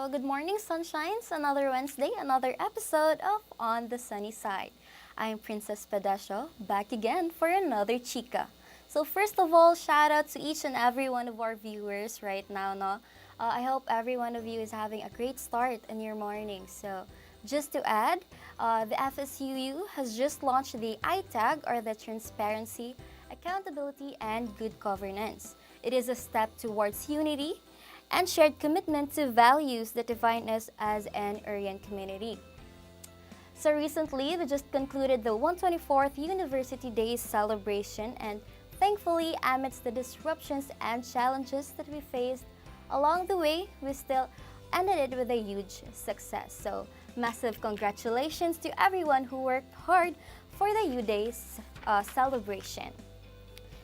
So, good morning, sunshines. Another Wednesday, another episode of On the Sunny Side. I'm Princess Pedesho, back again for another Chica. So, first of all, shout out to each and every one of our viewers right now. No? I hope every one of you is having a great start in your morning. So, just to add, the FSUU has just launched the ITAG, or the Transparency, Accountability, and Good Governance. It is a step towards unity and shared commitment to values that define us as an Aryan community. So recently, we just concluded the 124th University Days celebration, and thankfully, amidst the disruptions and challenges that we faced along the way, we still ended it with a huge success. So massive congratulations to everyone who worked hard for the U Days celebration.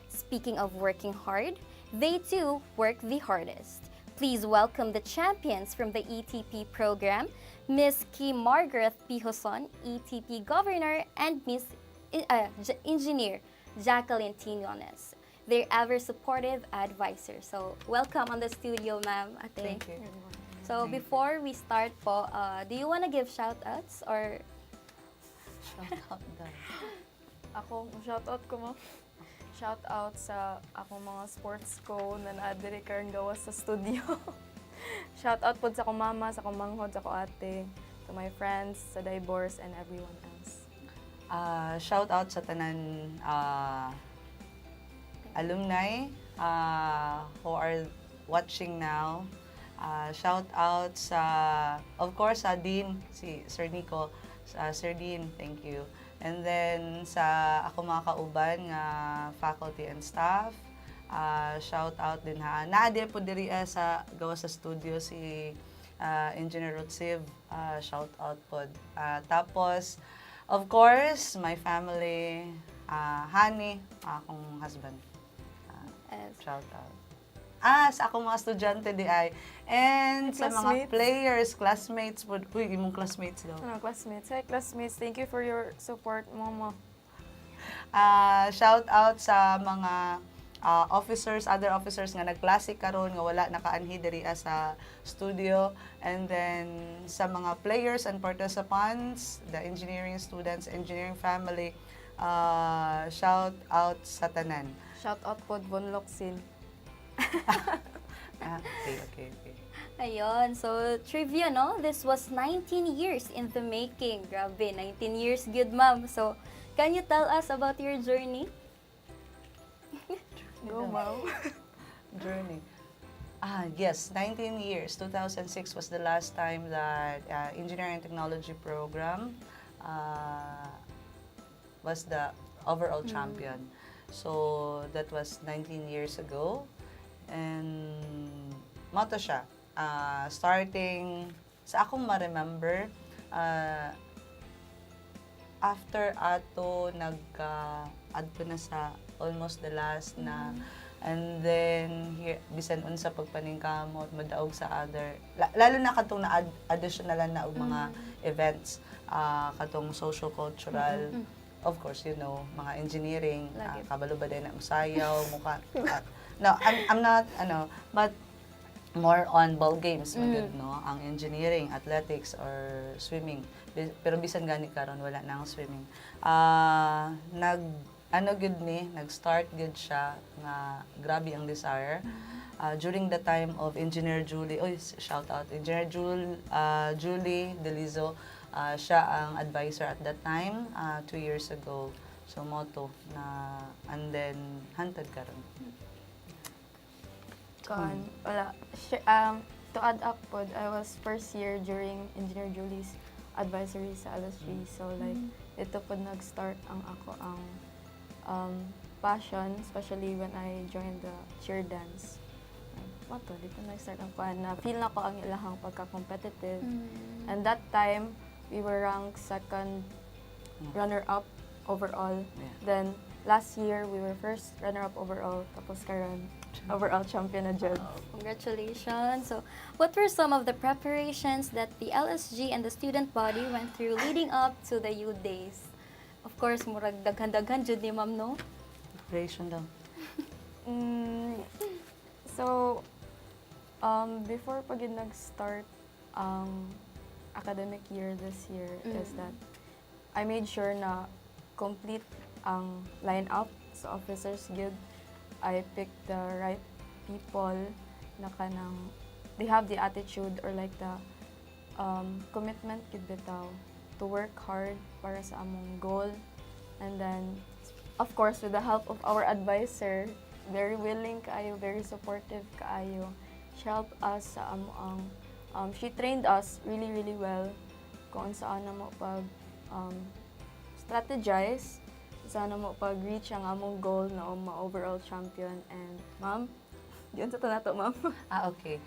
Speaking of working hard, they too work the hardest. Please welcome the champions from the ETP program, Ms. Kim Margaret Pijoson, ETP Governor, and Ms. Engineer Jacqueline Tinones, their ever-supportive advisor. So, welcome on the studio, ma'am. Ate. Thank you. So, before we start po, do you want to give shout-outs or... Shout out daw. Ako, shoutout ko mo. Shoutout sa akong mga sports ko na naadiri karong gawas sa studio. Shoutout po sa akong mama, sa akong manghod, sa akong ate, to my friends, sa Dibors, and everyone else. Shout out sa tanan alumni who are watching now. Shout out sa, of course, sa Dean, si Sir Nico. Sir Dean, thank you. And then sa ako mga kauban nga faculty and staff, shout out din ha. Naade po diri sa gawa sa studio si Engineer Rutsiv, shout out po. Tapos of course my family, Hani, akong husband. Shout out. Sa akong mga estudyante di ay. And sa mga Classmates. players, classmates po. Uy, imong classmates daw. Ano, classmates? Hi, classmates. Thank you for your support, mama. Shout out sa mga officers, other officers nga nagklase karon nga wala nakaanhi diri sa studio, and then sa mga players and participants, the engineering students, engineering family, shout out sa tanan. Shoutout po, Von Locsin. Okay. Ayun, so trivia, no? This was 19 years in the making. Grabe, 19 years, good ma'am. So, can you tell us about your journey? Go, ma'am. Journey. Yes, 19 years. 2006 was the last time that Engineering and Technology program was the overall champion. So, that was 19 years ago. And mato siya. Starting, sa akong ma-remember, after ato, nagka-adto na sa almost the last na, and then, here, bisan unsa pagpaningkamot, madaog sa other, lalo na katong na-additional na og mga events, katong social-cultural, of course, you know, mga engineering, kabalo ba din na masayaw, mukha, no, I'm not, but more on ball games, magud, no? Ang engineering, athletics, or swimming. Pero bisan gani karon wala na ang swimming. Nag-start good siya nga grabe ang desire. During the time of Engineer Julie, shout out, Engineer Julie Delizo, siya ang advisor at that time, 2 years ago. So, moto na, and then, hantad karon. Wala. To add up po, I was first year during Engineer Julie's advisory sa LSG. So like, ito po nag-start ang passion, especially when I joined the cheer dance. Mato, dito nag-start ang feel na ko ang ilahang pagka-competitive. And that time, we were ranked second runner-up overall. Yeah. Then, last year, we were first runner-up overall. Tapos karon overall champion na dyan. Congratulations. So, what were some of the preparations that the LSG and the student body went through leading up to the U Days? Of course, murag daghan-daghan jud ni ma'am, no? Preparation daw. So, before pag nag-start academic year this year is that I made sure na complete ang lineup sa Officers Guild. I picked the right people na kanang they have the attitude or like the commitment gid bitaw to work hard para sa among goal. And then, of course, with the help of our advisor, very willing kaayo, very supportive kaayo. She helped us sa among she trained us really, really well kung saan na mo pag strategize, saan na mo pag-reach ang among goal na ma-overall champion. And, ma'am, yun sa nato, ma'am. Okay.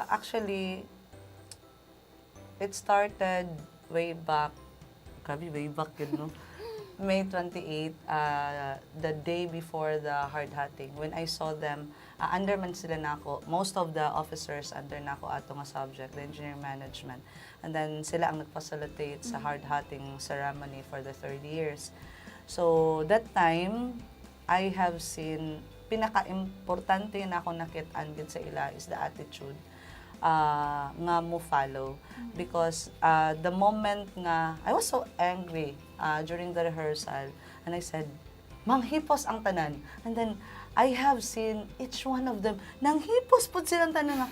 Actually, it started way back, way back yun, no? May 28, the day before the hard hatting, when I saw them, under man sila nako, most of the officers under nako ato nga subject, the engineering management. And then sila ang nag-facilitate sa hard hatting ceremony for the 3rd years. So that time, I have seen, pinaka-importante na ako nakit-an gid sa ila is the attitude nga mo follow. Because the moment nga, I was so angry during the rehearsal, and I said, manghipos ang tanan. And then, I have seen each one of them, nanghipos po silang tanan nga,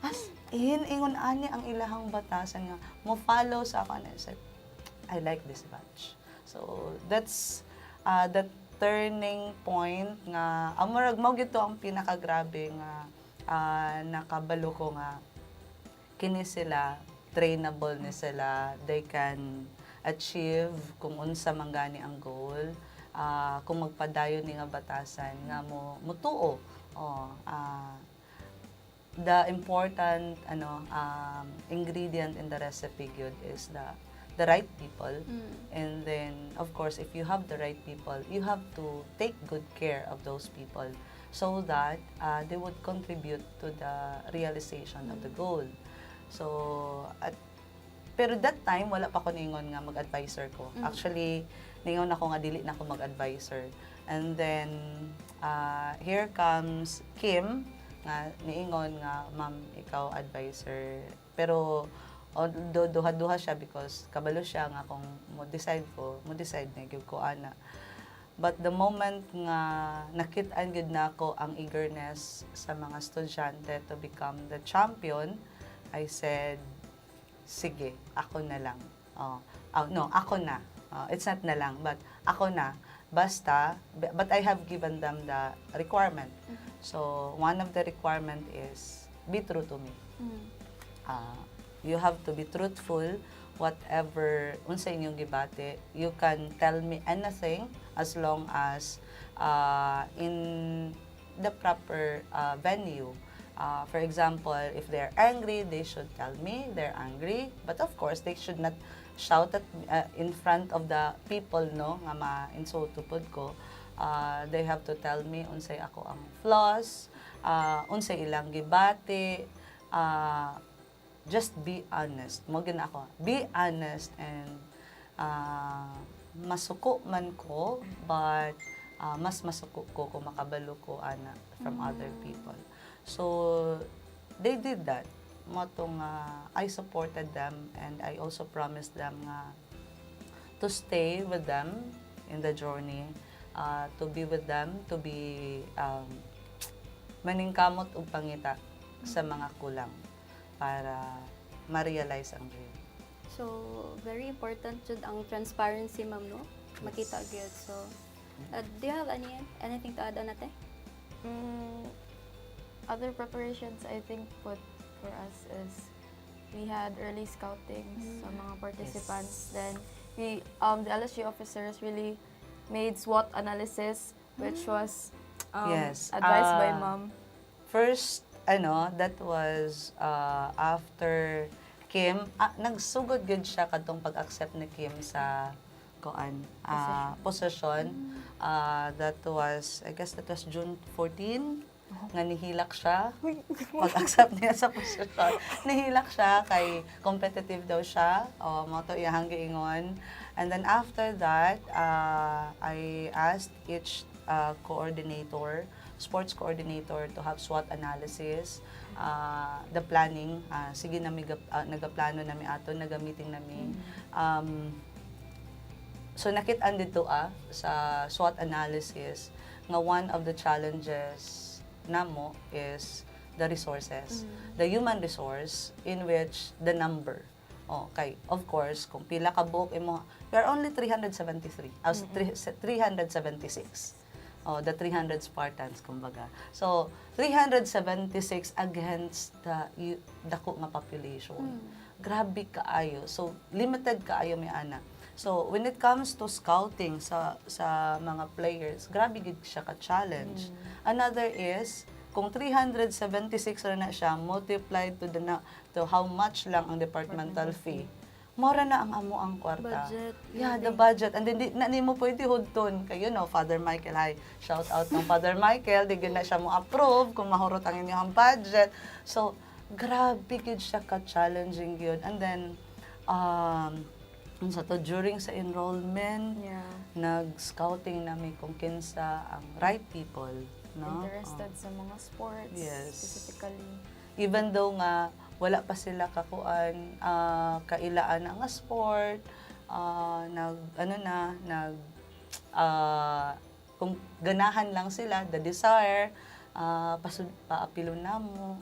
as in, ingon ani ang ilahang batasan nga, mo follow sa ako. And I said, I like this batch. So, that's the turning point nga, amurag mo gito ang pinakagrabe nga nakabalo ko nga, kini sila, trainable ni sila, they can achieve kung unsa man gani ang goal, kung magpadayon ni nga batasan nga mo mutuo. The important ingredient in the recipe gyud is the right people. And then of course if you have the right people, you have to take good care of those people so that they would contribute to the realization of the goal. So, pero that time, wala pa ko ningon nga mag-advisor ko. Actually, ningon ako nga dili na ako mag-advisor. And then, here comes Kim, nga niingon nga, ma'am, ikaw advisor. Pero, duha-duha siya because kabalo siya nga kung mo-decide na gyud ko ana. But the moment nga nakit-an gyud nako ang eagerness sa mga estudyante to become the champion, I said, sige, ako na lang. No, ako na. It's not na lang, but ako na. Basta, but I have given them the requirement. So, one of the requirement is, be true to me. You have to be truthful, whatever, unsa inyong gibate. You can tell me anything as long as in the proper venue. For example, if they're angry, they should tell me they're angry. But of course, they should not shout at in front of the people, no, nga ma-insulto pud ko. They have to tell me unsay ako ang flaws, unsay ilang gibati. Just be honest. Mo gina ako. Be honest and masuko man ko, but mas masuko ko kung makabalo ko ana from other people. So, they did that. Motong I supported them and I also promised them to stay with them in the journey, to be with them, to be maningkamot ug pangita sa mga kulang para ma-realize ang dream. So, very important jud ang transparency, ma'am, no? Makita gyud. So, do you have anything to add on ate? Other preparations I think put for us is we had early scouting sa mga participants. Then we the LSG officers really made SWOT analysis, which was advised by ma'am. First, that was after Kim, nagsugod gud siya kadtong pag-accept ni Kim sa position. That was, I guess that was June 14. Nga nihilak siya. Pag-accept niya sa posisyon. Nihilak siya kay competitive daw siya. Mo to iyang giingon. And then after that, I asked each coordinator, sports coordinator, to have SWOT analysis the planning, sige na nagaplano nami ato, naga-meeting nami. So nakit-an dito sa SWOT analysis nga one of the challenges namo is the resources, the human resource in which the number. Okay, of course, kung pila ka book imo, we are only 373, 376. The 300 Spartans, kumbaga. So, 376 against the dako nga population. Grabe kaayo. So, limited kaayo may ana. So, when it comes to scouting sa mga players, grabe gid siya ka-challenge. Another is, kung 376 na siya, multiplied to how much lang ang departmental fee, mora na ang amo ang kwarta. Budget. Yeah, the budget. And then, di mo pwede hudton. Kayo, Father Michael, hi. Shout out ng Father Michael. Di na siya mo approve kung mahurot ang inyong budget. So, grabe gid siya ka-challenging yun. And then, during sa enrollment, nag-scouting namin kung kinsa ang right people. No? Interested sa mga sports, Yes. specifically. Even though nga wala pa sila kakuan, kailaan nga sport, kung ganahan lang sila, the desire, paapilo na mo,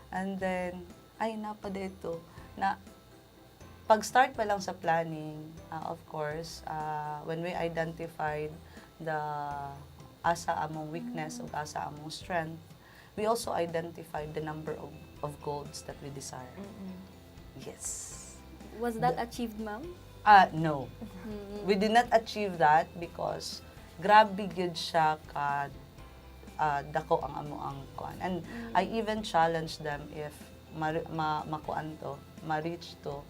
and then, ay napa dito, na pag-start pa lang sa planning, of course, when we identified the asa among weakness o asa among strength, we also identified the number of goals that we desire. Yes. Was that achieved, ma'am? No. We did not achieve that because grabe gyud siya ka dako ang amo ang kuan. And I even challenged them if makuan to, ma-reach to,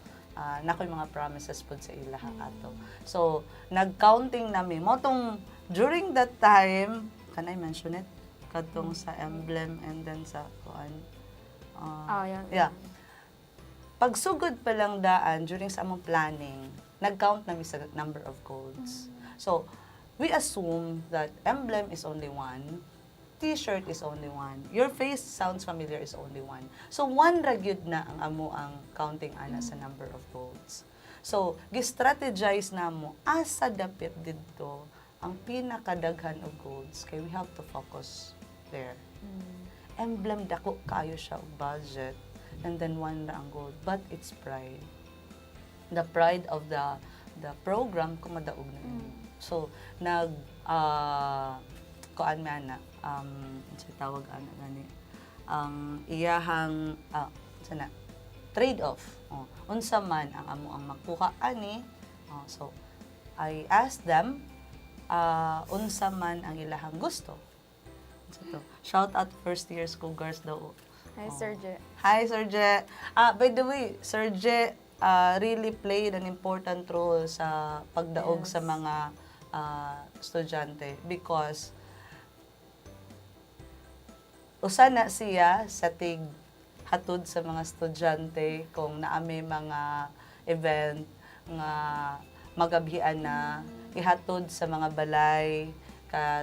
nakoy mga promises pud sa ilaha ato. So, nag-counting nami mo tong during that time, can I mention it? Kadtong sa emblem and then sa kuan. Yeah. Pagsugod pa lang daan during sa among planning, nag-count nami sa number of golds. So, we assume that emblem is only one, T-shirt is only one, your face sounds familiar is only one. So, one ra gyud na ang amo ang counting ana sa number of golds. So, gi-strategize namo asa dapit didto ang pinakadaghan of golds kay we have to focus there. Emblem dako kayo siya og budget and then one ra ang gold, but it's pride. The pride of the program kumadaog na yun. So kuan man na sa tawag ana gani ang iyahang trade off. Unsa man ang amo ang makuha ani. So I asked them unsa man ang ilahang gusto. So, shout out first year school girls daw. Hi, Sir Je. Hi, Sir Je. By the way, Sir Je really played an important role sa pagdaog sa mga estudyante because usa na siya sa hatod sa mga estudyante kung naami mga event nga magabihan na ihatod sa mga balay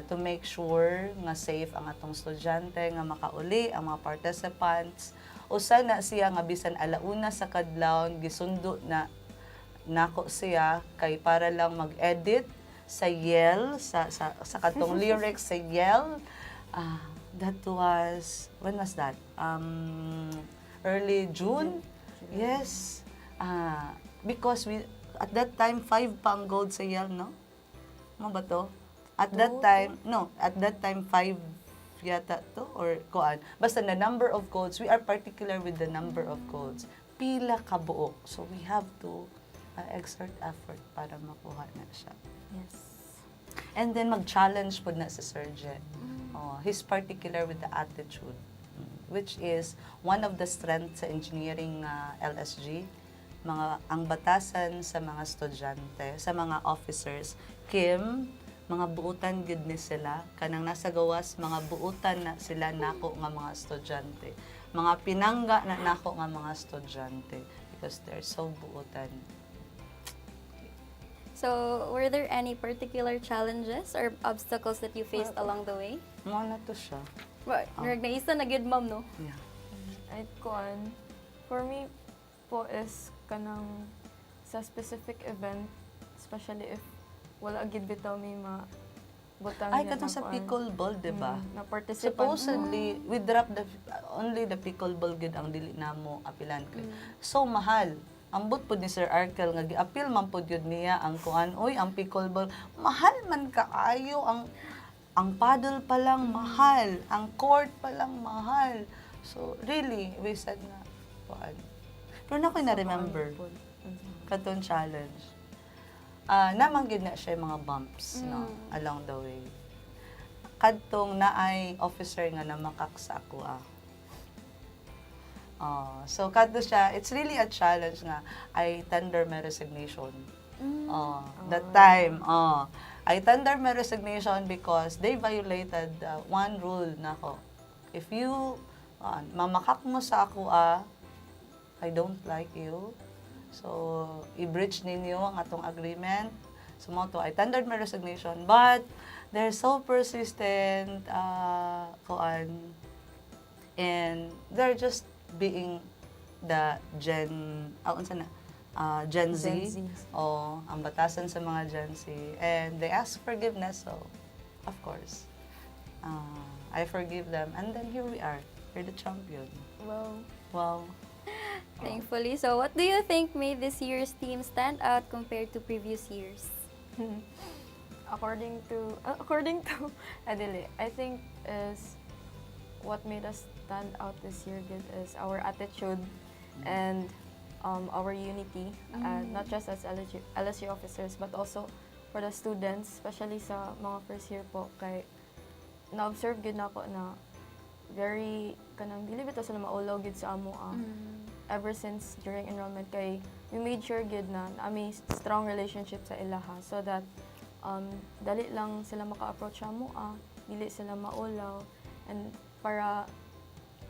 to make sure nga safe ang atong estudyante nga makauli ang mga participants. Usa na siya nga bisan alauna sa kadlawon gisundo na nako siya kay para lang mag-edit sa yell sa katong lyrics sa yell. That was when was that? Early June. Yes. Because we at that time 5 pa ang gold sa yell, no? Mo ba to? At that time 5 yata to or kuan. Basta the number of golds, we are particular with the number of golds. Pila ka buok. So we have to exert effort para makuha na siya. Yes. And then mag-challenge po na si Sir Je. He's particular with the attitude, which is one of the strengths sa engineering LSG. Ang batasan sa mga estudyante, sa mga officers, mga buutan gid ni sila kanang nasa gawas mga buutan na sila nako nga mga estudyante, mga pinangga na nako nga mga estudyante because they're so buutan. So, were there any particular challenges or obstacles that you faced along the way? Mo na to siya. Right. Naisa na gid, ma'am, no? Yeah. ay kuan. For me po is kanang sa specific event, especially if wala gid bitaw may butang Ay, yan katong na sa kuan. pickleball, di ba? Na participant. Supposedly, we drop only the pickleball gid ang dili namo apilan kay. So mahal. Ambot pud ni Sir Arkel nga giapil man pud yun niya ang kuan, oy ang pickleball mahal man kaayo ang paddle pa lang mahal, ang court pa lang mahal. So really, we said nga kuan. Pero na ko na remember katon challenge. Namang gid na siya yung mga bumps no along the way. Kadtong naay officer nga namakak sa ako so kadto siya, it's really a challenge nga I tender my resignation. That time, I tender my resignation because they violated one rule nako. If you mamakak mo sa ako I don't like you. So i-breach ninyo ang atong agreement. So mo to I tendered my resignation but they're so persistent and they're just being the Gen Z. Gen Z. Ang batasan sa mga Gen Z. And they ask forgiveness, so of course, I forgive them. And then here we are. We're the champion. Well, Wow. Thankfully. So what do you think made this year's team stand out compared to previous years? according to Adele, I think is what made us stand out this year good is our attitude and our unity, not just as LSU officers but also for the students, especially sa mga first year po kay na-observe gid nako na very kanang dili bitaw sila maulaw gid sa amo ever since during enrollment kay we made sure gid na may strong relationship sa ilaha so that dali lang sila maka-approach sa amo dili sila maulaw and para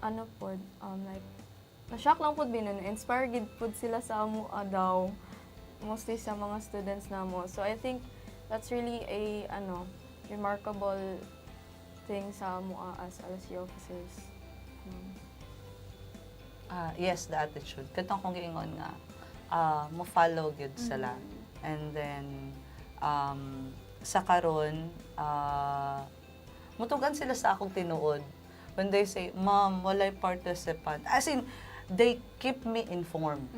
ano pod like na-shock lang pod binan inspire gid pod sila sa amo daw mostly sa mga students namo. So I think that's really a remarkable thing sa amo as LSU officers. Yes, the attitude. Katong kong giingon nga, mo follow gid sila. And then, sa karon, mutugan sila sa akong tinuod. When they say, Ma'am, walay participant. As in, they keep me informed.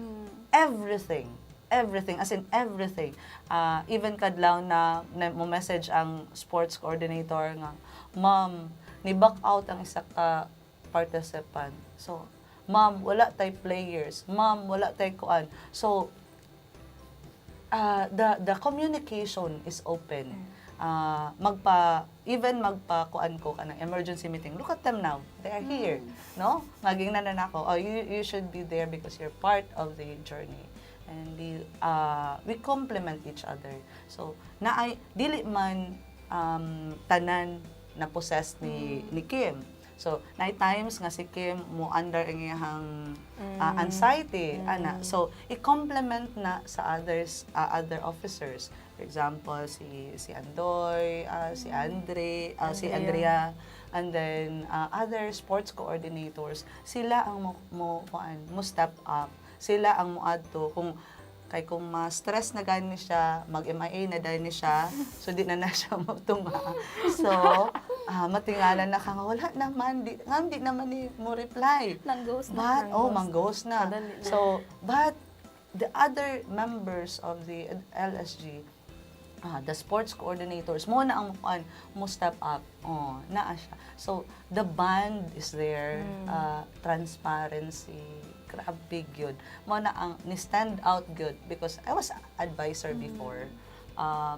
Everything. Everything. As in, everything. Even kadlaw na mo message ang sports coordinator nga, Ma'am, ni-back out ang isa ka participant. So, Ma'am, wala tay players. Ma'am, wala tay kuan. So, the communication is open. Magpa-kuan ko kanang emergency meeting. Look at them now. They are here. No? Maging nananako. Oh, you should be there because you're part of the journey. And we complement each other. So, dili man tanan na possess ni Kim. So, night times nga si Kim mo under ang iyang anxiety ana. So, i-complement na sa other officers. For example, si Andoy, si Andre, si Andrea, and then other sports coordinators. Sila ang mo step up. Sila ang moadto kung ma-stress na gani siya, mag-MIA na dahil siya, so di na siya matunga. So, matingalan na ka nga, wala naman, di naman mo reply. Nang-ghost na. Mang-ghost na. So, but the other members of the LSG, the sports coordinators, mo na ang mo step up. Naa siya. So, the band is there, transparency, grabe good. Mo na ang ni-stand out good because I was advisor before.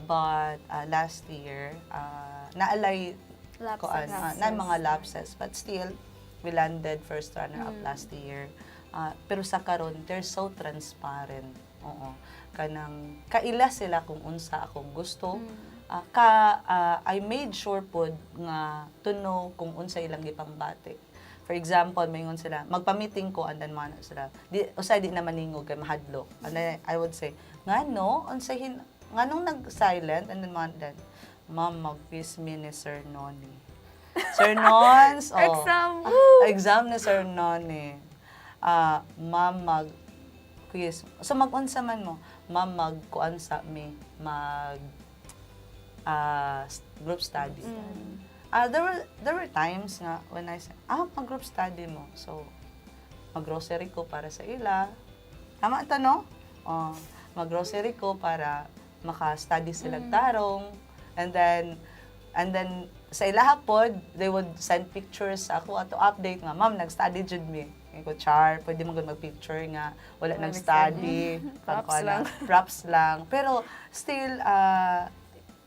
But last year, naalay na mga lapses. But still, we landed first runner-up last year. Pero sa karon, they're so transparent. Kanang kaila sila kung unsa akong gusto. I made sure pod nga to know kung unsa ilang gipangbati. For example, mayingon sila, magpa-meeting ko, and then mana sila. Usay di naman ningog kay mahadlok. And then I would say, ngano nganong nag-silent, and then then, Ma'am, mag-quiz me ni Sir Noni. Sir Nons, Exam! Exam ni Sir Noni. ma'am quiz. So mag-unsa man mo, ma'am magkuan sa mi mag group study. There were times nga when I said, mag-group study mo. So, mag-grocery ko para sa ila. Tama ito, no? Mag-grocery ko para maka-study sila tarong. And then, sa ilaha pod, they would send pictures sa ako ato update nga, ma'am, nag-study jud mi. Ko, Char, pwede mo mag-picture nga, wala nag-study. Props lang. Pero, still,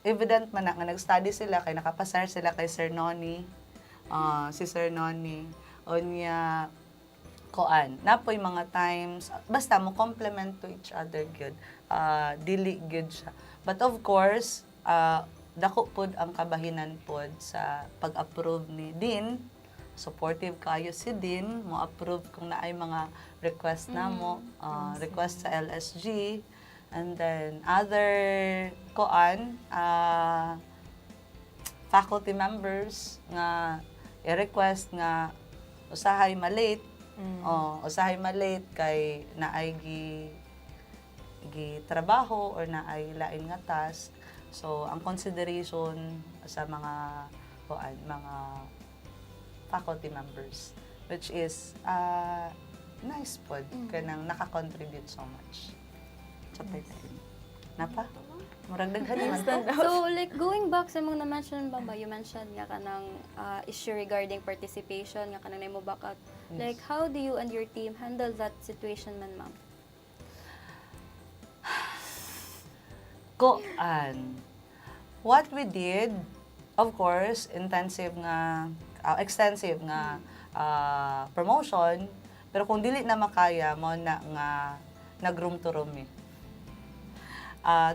evident man na nga nag-study sila, kay nakapasar sila kay Sir Noni. Si Sir Noni. O niya, napoy mga times, basta mo complement to each other good. Dili good siya. But of course, dako pod ang kabahinan pod sa pag-approve ni Dean. Supportive kayo si Dean, mo approve kung naay mga request na mo, request sa LSG. And then other faculty members nga i-request nga usahay malate. Usahay malate kay naay gi trabaho or naay lain nga task. So ang consideration sa mga mga faculty members, which is nice pod kanang naka-contribute so much. Chapay tayo. Napa? Murag daghan man. So, like, going back sa mga na-mention ba, you mentioned nga kanang issue regarding participation, nga kanang mo back out. Yes. Like, how do you and your team handle that situation man, ma'am? What we did, of course, extensive nga promotion, pero kung dili na makaya mo na nga nag-room to room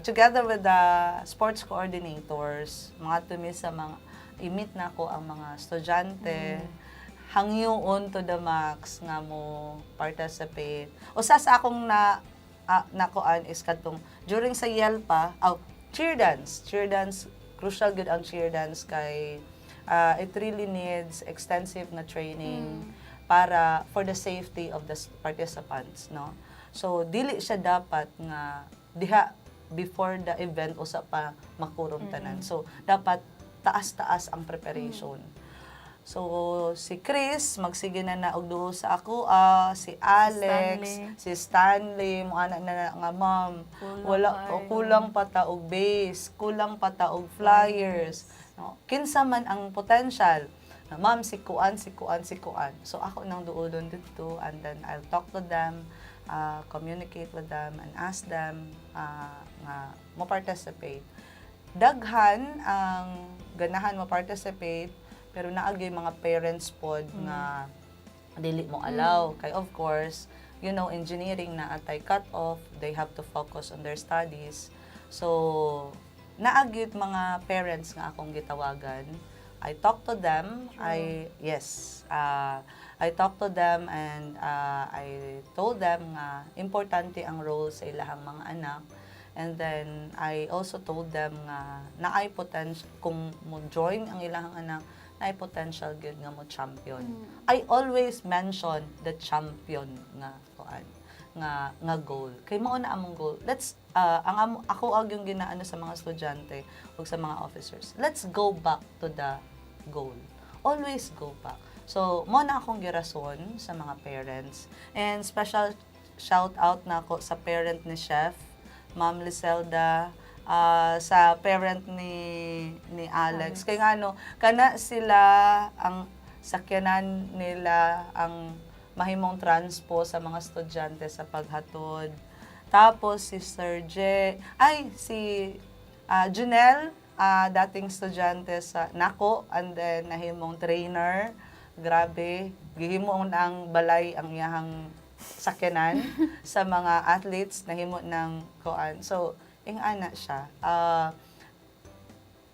together with the sports coordinators, mga tumi sa mga i-meet na ko ang mga estudyante, hangyoon to the max nga mo participate. Usa sa akong nakuan is katong during sa YELPA, cheer dance, crucial good ang cheer dance kay it really needs extensive na training para for the safety of the participants, no? So dili siya dapat nga diha before the event usa pa makurom tanan. So dapat taas-taas ang preparation. So si Chris magsige na og duho sa ako, si Alex, si Stanley, mo ana na nga ma'am, kulang pa ta og base, kulang pa ta og flyers. No? Kinsa man ang potential. Na ma'am si kuan. So ako nang duolon dito and then I'll talk to them, communicate with them and ask them nga mo participate. Daghan ang ganahan mo participate pero naagay mga parents pod nga dili mo allow kay of course engineering na atay cut off, they have to focus on their studies. So naagit mga parents nga akong gitawagan. I talk to them. I talked to them and I told them nga importante ang role sa ilahang mga anak. And then I also told them nga naay potential kung mo join ang ilahang anak, naay potential gyud nga mo champion. I always mention the champion nga goal. Kay mao na among goal. Ako yung ginaano sa mga estudyante ug sa mga officers. Let's go back to the goal. Always go back. So, mo na akong girason sa mga parents. And special shout out na ako sa parent ni Chef, Ma'am Liselda, sa parent ni Alex. Kaya kana sila ang sakyanan nila ang mahimong transpo sa mga estudyante sa paghatod. Tapos si Junel, dating estudyante sa NACO, and then nahimong trainer. Grabe, gihimo ang balay ang iyahang sakyanan sa mga athletes, nahimo ng koan. So, ana siya.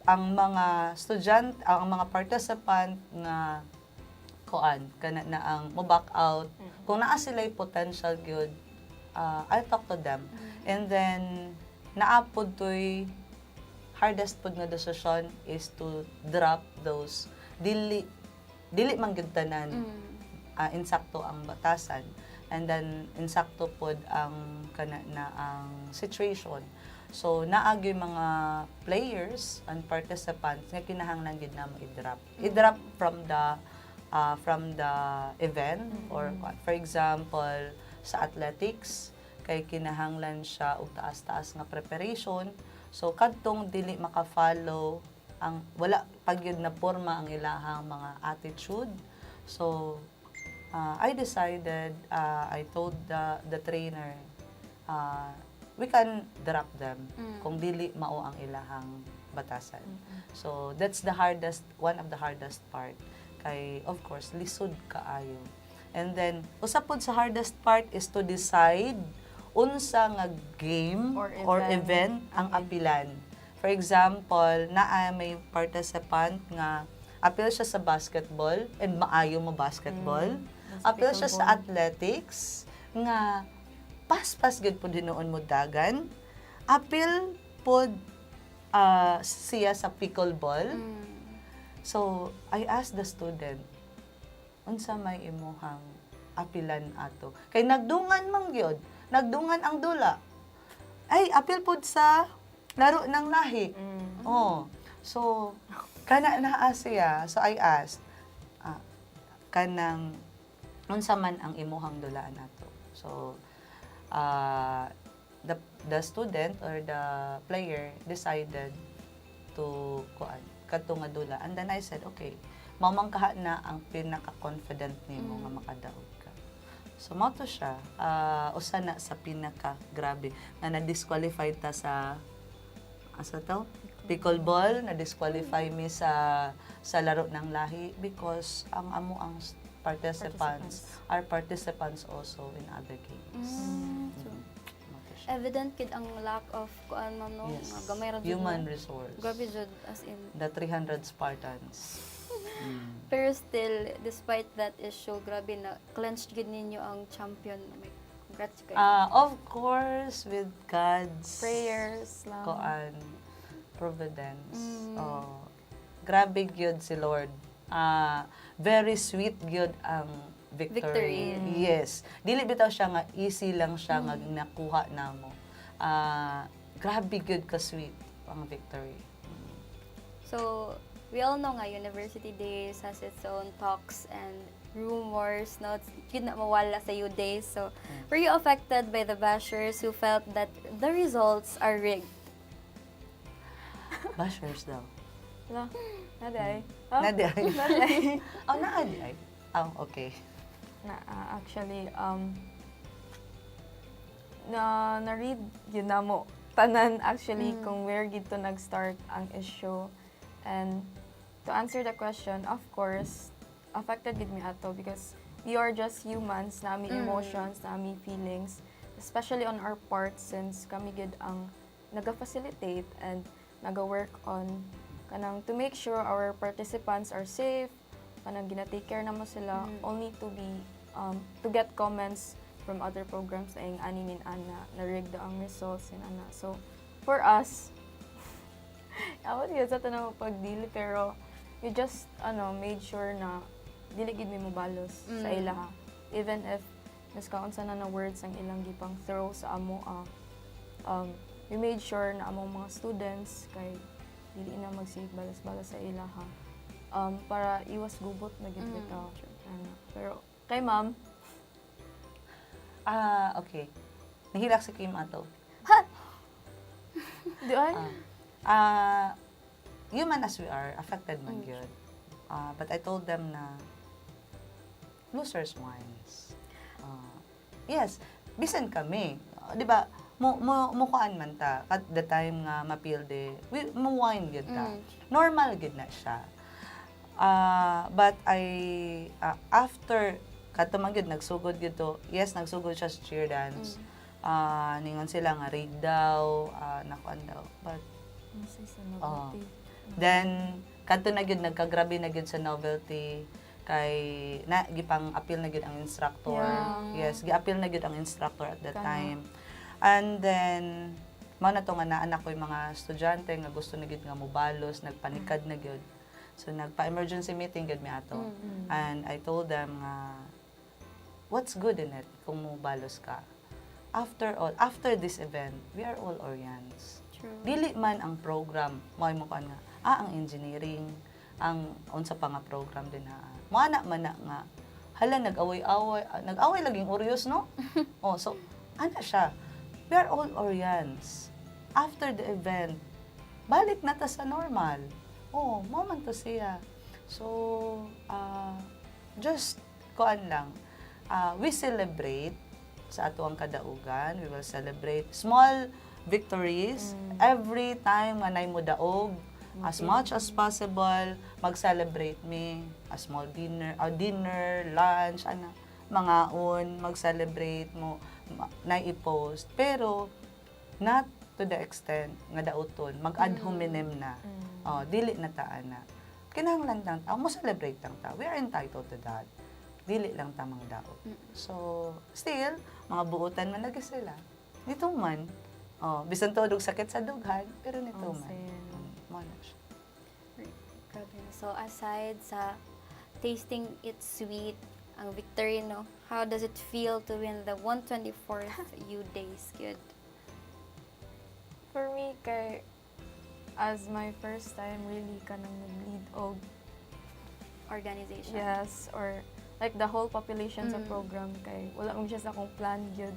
Ang mga estudyante, ang mga participant nga kana na ang mo back out. Kung naa sila'y potential good, I'll talk to them. And then, naapod to'y hardest pod nga decision is to drop those dili man gyud tanan insakto ang batasan. and then insakto pod ang kana na ang situation. So naagi mga players and participants nga kinahanglan gid namo i-drop. I-drop from the event or for example sa athletics kay kinahanglan siya og taas-taas nga preparation. So kadtong dili maka-follow ang wala pagyud na porma ang ilahang mga attitude. So I decided, I told the trainer, we can drop them kung dili mao ang ilahang batasan. So that's one of the hardest part. Kay of course lisod kaayo. And then usap pod sa hardest part is to decide unsa nga game Or event ang apilan. For example, naa may participant nga apil siya sa basketball and maayo mo basketball. Apil siya sa athletics nga pas-pas gud po dinoon mo dagan. Apil pod siya sa pickleball. So, I asked the student, unsa may imuhang apilan ato? Kay nagdungan man gyud, nagdungan ang dula. Ay, apil pod sa laro ng lahi. Oh. So, kana naa siya. So, I asked, kanang unsa man ang imuhang dulaan nato. So, the student or the player decided to kadto nga dula. And then I said, okay, mamangkaha na ang pinaka-confident nimo nga makadaog ka. So, mo to siya. Usa na sa pinaka-grabe na na-disqualified ta sa asa to? Pickleball, na-disqualify mi sa laro ng lahi because ang amo ang participants are participants also in other games. So, evident kid ang lack of kuan ma'am no Yes. nga gamay ra jud Human mo. resource. Grabe jud as in. The 300 Spartans. Pero still despite that issue grabe na clenched gid ninyo ang champion. May congrats kayo. Of course, with God's Prayers lang. providence. Oh, grabe gyud si Lord. Very sweet gyud ang victory. Victory. Yes. Dili bitaw siya nga easy lang siya nga nakuha namo. Grabe gyud ka sweet ang victory. So, we all know nga University Days has its own talks and rumors, no? It's yun na mawala sa you days. So, were you affected by the bashers who felt that the results are rigged? Bashers daw. Wala. Naday. Nadi ay. Naday. Oh, naadi ay. Okay. Actually, na-read yun na mo. Tanan actually kung where gito nag-start ang issue. And to answer the question, of course, affected gid mi ato because we are just humans, nami emotions, nami feelings, especially on our part since kami gid ang naga-facilitate and naga-work on kanang to make sure our participants are safe, kanang gina-take care namo sila, only to be to get comments from other programs na ani nin ana na-rig ang results in ana. So for us, awat yun sa tanong pagdili pero you just made sure na dili gid mi mobalos sa ilaha. Even if miskaunsa na na words ang ilang gipang throw sa amo we made sure na among mga students kay dili na magsig balas-balas sa ilaha para iwas gubot na gid bitaw. Pero kay ma'am, Okay. Nahilak si Kim ato. di ay Human as we are, affected man gyud. But I told them na losers wins. Yes, bisan kami. Di ba, mukuan man ta. At the time nga mapilde, mo wine gyud ta. Normal gyud na siya. But after katumang gyud nagsugod gyud to. Yes, nagsugod siya sa cheer dance. Ningon sila nga raid daw, nakuan daw. But masay sa novelty. then kadto na gyud nagkagrabe na gyud sa novelty kay na gipang appeal na gyud ang instructor. Yeah. Yes, gi-appeal na gyud ang instructor at that Kana. time. And then mao na to nga naanak ko yung mga estudyante nga gusto na gyud nga mobalos, nagpanikad na gyud. So nagpa-emergency meeting gyud mi ato. And I told them nga what's good in it kung mubalos ka? After all, after this event, we are all Orians. True. Dili man ang program, mo kan nga, ang engineering, ang unsa pa nga program din ha. Mana man na nga, hala nag-away laging Oreos, no? Oh, so ana siya. We are all Orians. After the event, balik na ta sa normal. Oh, moment to siya. So, just kuan lang. We celebrate sa ato ang kadaugan. We will celebrate small victories every time nga nay mo daog. As much as possible, mag-celebrate me. A small dinner, lunch, mangaon, mag-celebrate mo, na i-post. Pero, not to the extent nga dauton, mag-ad hominem na. Oh, dili na taan na. Kinahanglan lang ta, mo celebrate lang ta. We are entitled to that. Dili lang tamang daot. So, still, mga buutan man lagi sila. Nito man, bisan todo sakit sa dughan, pero nito man. Mana siya. Grabe na. So, aside sa tasting it sweet, ang victory, no? How does it feel to win the 124th U Days? Good. For me, kay, as my first time, really ka nang nag-lead og Organization. yes, or like the whole population sa program, kay wala mo siya sa akong plan yun.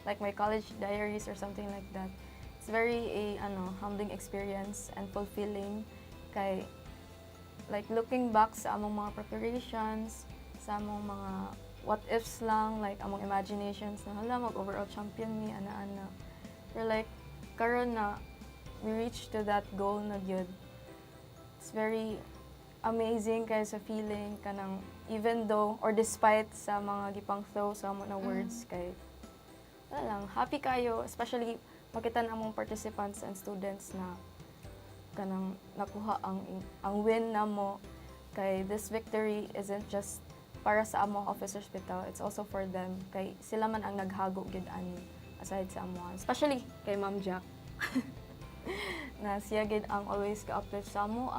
Like my college diaries or something like that. It's very humbling experience and fulfilling. Kay, like looking back sa among mga preparations, sa among mga what ifs lang, like among imaginations na hala mag-overall champion ni ana-ana. We're like, karon na we reached to that goal na gyud. It's very amazing kay sa feeling kanang even though or despite sa mga gipang throw sa amo na words kay wala lang happy kayo, especially makita na among participants and students na kanang nakuha ang win na mo. Kay this victory isn't just para sa among officers bitaw, it's also for them kay sila man ang naghago gid ani aside sa amo, especially kay Ma'am Jack. Na siya gid ang always ka-uplift sa amo,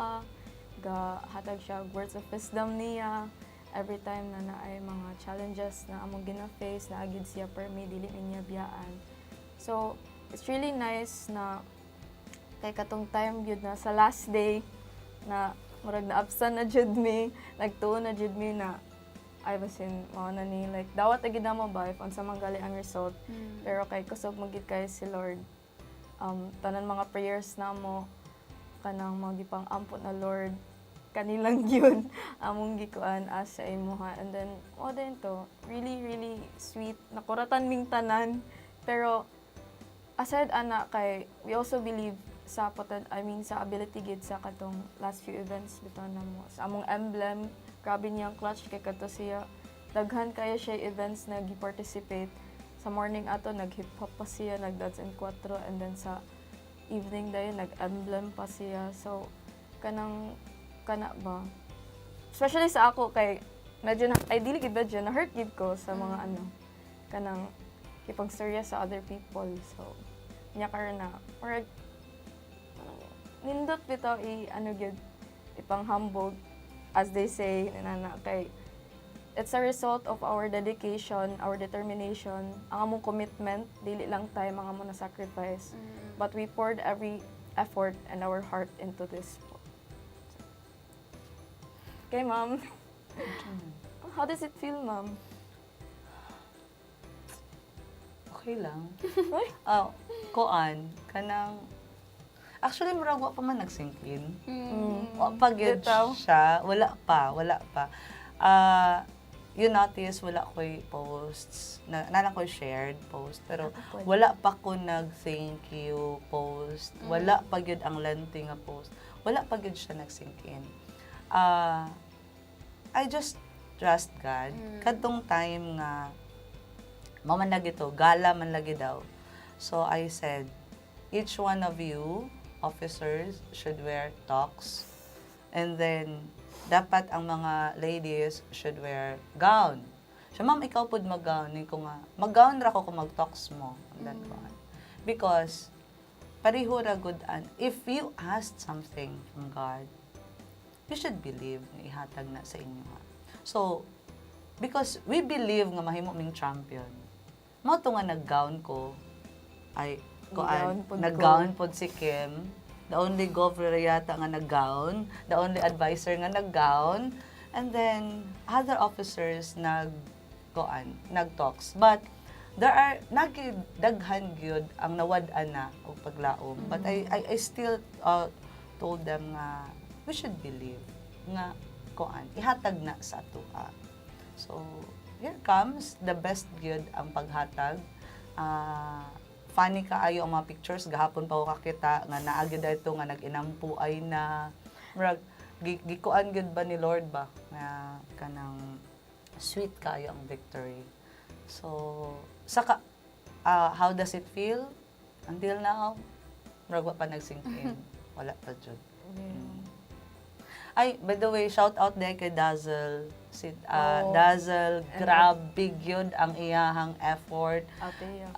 ga hatag siya words of wisdom niya every time na naay mga challenges na among gina-face, na agid siya per me dili niya biyaan. So it's really nice na kay katong time gyud na sa last day na murag na absent na jud me, nagtuon na jud me na I was in mao na ni like dawat agid na mo ba if unsa man gali ang result. Pero kay kusog magid kay si Lord, tanan mga prayers na mo kanang mga gipang ampot na Lord kanilang yun among gikuan as sa imuha. And then din to really sweet, nakuratan ming tanan. Pero aside ana kay we also believe sa sa ability gid sa katong last few events bitaw na mo sa among emblem. Grabe niyang clutch kay kato siya. Daghan kaya siya events na gi-participate. Sa morning ato nag-hip hop pa siya, nag-dance and quattro, and then sa evening dayon nag-emblem pa siya. So kana ba? Especially sa ako kay medyo na dili gid medyo na hurt gid ko sa mga kanang kipagstorya sa other people. So nya karon na or nindot bitaw gid ipanghambog, as they say nana kay it's a result of our dedication, our determination, ang among commitment, dili lang tayo mga mo na sacrifice, but we poured every effort and our heart into this. Okay, Ma'am. How does it feel, Ma'am? Okay lang. Uy, Kanang actually murag wa pa man nag-sink in. Wa Mm. pa gyud Bitaw. siya, wala pa. You notice wala ko'y posts, nalang ko'y shared post, pero wala pa ko nag-thank you post, wala pa gyud ang lanti nga post, wala pa gyud siya nag-sink in. I just trust God. Kadtong time nga, man lagi to, gala man lagi daw. So I said, each one of you, officers, should wear toques. And then, dapat ang mga ladies should wear gown. So, ma'am, ikaw pod mag-gown. Ko nga, mag-gown ra ko kung mag-toques mo. Because, pariho ra good if you asked something from God, you should believe na ihatag na sa inyo. So, because we believe nga mahimo ming champion. Mao to nga nag-gown ko ay Nag-gown pod ko. nag-gown pod si Kim. The only governor yata nga nag-gown, the only advisor nga nag-gown, and then other officers nag-talks. But there are daghan gyud ang nawad-an na og paglaom. But I still told them nga we should believe nga ihatag na sa atoa. So here comes the best gyud ang paghatag. Funny kaayo ang mga pictures gahapon pa ko kakita nga naagi dayto nga nag-inampuay na murag gikuan gyud ba ni Lord ba nga kanang sweet kaayo ang victory. So saka how does it feel until now? Murag wa pa nag-sink in. Wala pa jud. Ay, by the way, shout out din kay Dazzle. Si Dazzle, grabe gyud ang iyahang effort. Althea.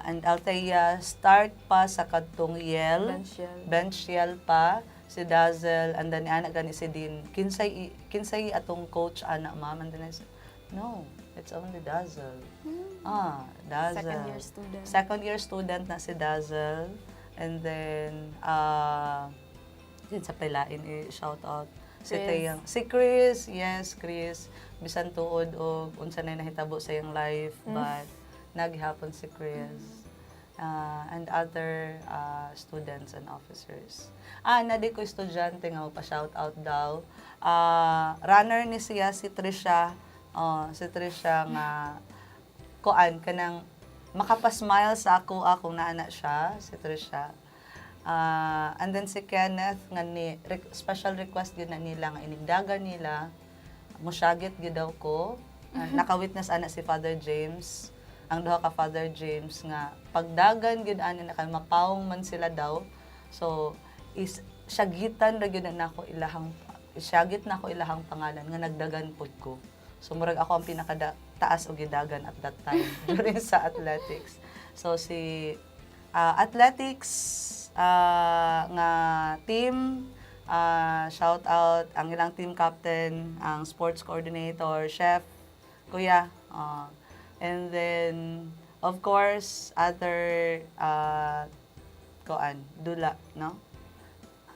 And Althea, start pa sa kadtong Yale. Bench Yale pa si Dazzle, and then anak gani si Dean. Kinsay atong coach anak ma'am, and then I said, no, it's only Dazzle. Dazzle. Second-year student. Second-year student na si Dazzle. And then, yun sa pelain, shout out. Si Chris, yes, Chris. Bisan tuod o unsa na nahitabo sa iyang life, but naghihapon si Chris. And other students and officers. Nadi ko estudyante nga pa-shout out daw. Runner ni siya si Trisha. Si Trisha nga kanang makapasmile sa ako naana siya, si Trisha. And then si Kenneth nga special request gyud na nila nga inigdagan nila. Musyagit gyud daw ko. Naka-witness ana si Father James. Ang duha ka Father James nga pagdagan gyud ani na kay mapawong man sila daw. So syagitan ra gyud nako ilahang syagit nako ilahang pangalan nga nagdagan pod ko. So murag ako ang pinakataas og gidagan at that time during sa athletics. So si athletics nga team, shout out ang ilang team captain, ang sports coordinator, chef, kuya, and then of course other dula, no?